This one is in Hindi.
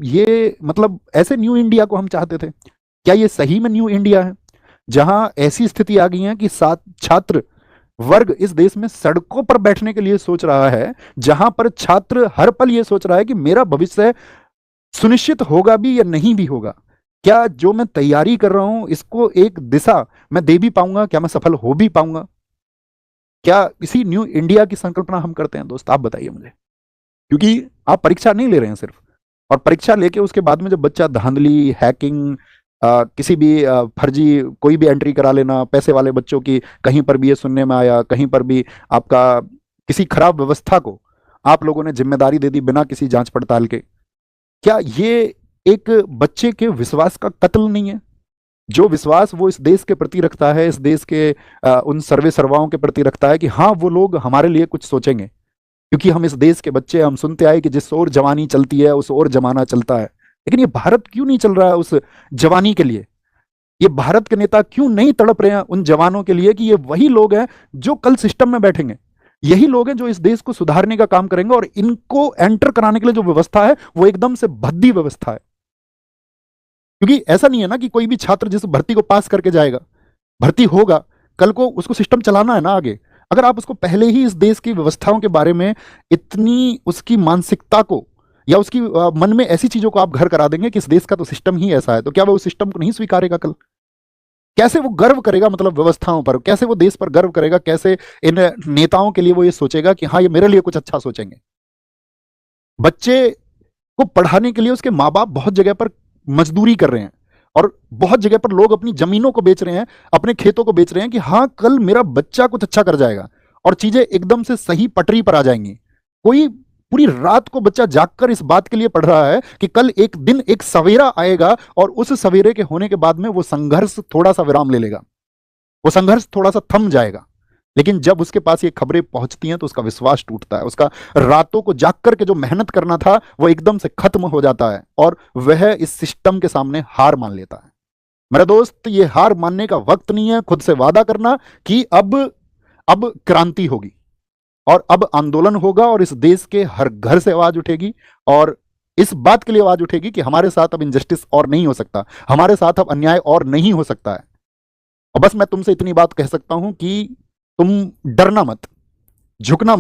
ये मतलब ऐसे न्यू इंडिया को हम चाहते थे? क्या ये सही में न्यू इंडिया है, जहां ऐसी स्थिति आ गई है कि सात छात्र वर्ग इस देश में सड़कों पर बैठने के लिए सोच रहा है, जहां पर छात्र हर पल ये सोच रहा है कि मेरा भविष्य सुनिश्चित होगा भी या नहीं भी होगा? क्या जो मैं तैयारी कर रहा हूं इसको एक दिशा मैं दे भी पाऊंगा? क्या मैं सफल हो भी पाऊंगा? क्या इसी न्यू इंडिया की संकल्पना हम करते हैं दोस्त? आप बताइए मुझे। क्योंकि आप परीक्षा नहीं ले रहे हैं सिर्फ, और परीक्षा लेके उसके बाद में जब बच्चा धांधली, हैकिंग, किसी भी फर्जी कोई भी एंट्री करा लेना, पैसे वाले बच्चों की, कहीं पर भी ये सुनने में आया, कहीं पर भी आपका किसी खराब व्यवस्था को आप लोगों ने जिम्मेदारी दे दी बिना किसी जांच पड़ताल के। क्या ये एक बच्चे के विश्वास का कत्ल नहीं है? जो विश्वास वो इस देश के प्रति रखता है, इस देश के उन सर्वे सर्वाओं के प्रति रखता है कि हाँ वो लोग हमारे लिए कुछ सोचेंगे, क्योंकि हम इस देश के बच्चे, हम सुनते आए कि जिस ओर जवानी चलती है उस ओर जमाना चलता है। लेकिन ये भारत क्यों नहीं चल रहा है उस जवानी के लिए? ये भारत के नेता क्यों नहीं तड़प रहे हैं उन जवानों के लिए कि ये वही लोग हैं जो कल सिस्टम में बैठेंगे, यही लोग हैं जो इस देश को सुधारने का काम करेंगे, और इनको एंटर कराने के लिए जो व्यवस्था है वो एकदम से भद्दी व्यवस्था है। क्योंकि ऐसा नहीं है ना कि कोई भी छात्र जिस भर्ती को पास करके जाएगा, भर्ती होगा, कल को उसको सिस्टम चलाना है ना आगे। अगर आप उसको पहले ही इस देश की व्यवस्थाओं के बारे में इतनी उसकी मानसिकता को या उसकी मन में ऐसी चीजों को आप घर करा देंगे कि इस देश का तो सिस्टम ही ऐसा है, तो क्या वो उस सिस्टम को नहीं स्वीकारेगा कल? कैसे वो गर्व करेगा मतलब व्यवस्थाओं पर? कैसे वो देश पर गर्व करेगा? कैसे इन नेताओं के लिए वो ये सोचेगा कि हाँ ये मेरे लिए कुछ अच्छा सोचेंगे? बच्चे को पढ़ाने के लिए उसके माँ बाप बहुत जगह पर मजदूरी कर रहे हैं, और बहुत जगह पर लोग अपनी जमीनों को बेच रहे हैं, अपने खेतों को बेच रहे हैं कि हाँ कल मेरा बच्चा कुछ अच्छा कर जाएगा और चीजें एकदम से सही पटरी पर आ जाएंगी। कोई पूरी रात को बच्चा जागकर इस बात के लिए पढ़ रहा है कि कल एक दिन एक सवेरा आएगा और उस सवेरे के होने के बाद में वो संघर्ष थोड़ा सा विराम ले लेगा, वो संघर्ष थोड़ा सा थम जाएगा। लेकिन जब उसके पास ये खबरें पहुंचती हैं तो उसका विश्वास टूटता है, उसका रातों को जाग करके जो मेहनत करना था वो एकदम से खत्म हो जाता है, और वह इस सिस्टम के सामने हार मान लेता है। मेरा दोस्त, ये हार मानने का वक्त नहीं है। खुद से वादा करना कि अब क्रांति होगी और अब आंदोलन होगा, और इस देश के हर घर से आवाज उठेगी, और इस बात के लिए आवाज उठेगी कि हमारे साथ अब इनजस्टिस और नहीं हो सकता, हमारे साथ अब अन्याय और नहीं हो सकता है। और बस मैं तुमसे इतनी बात कह सकता हूं कि तुम डरना मत, झुकना मत।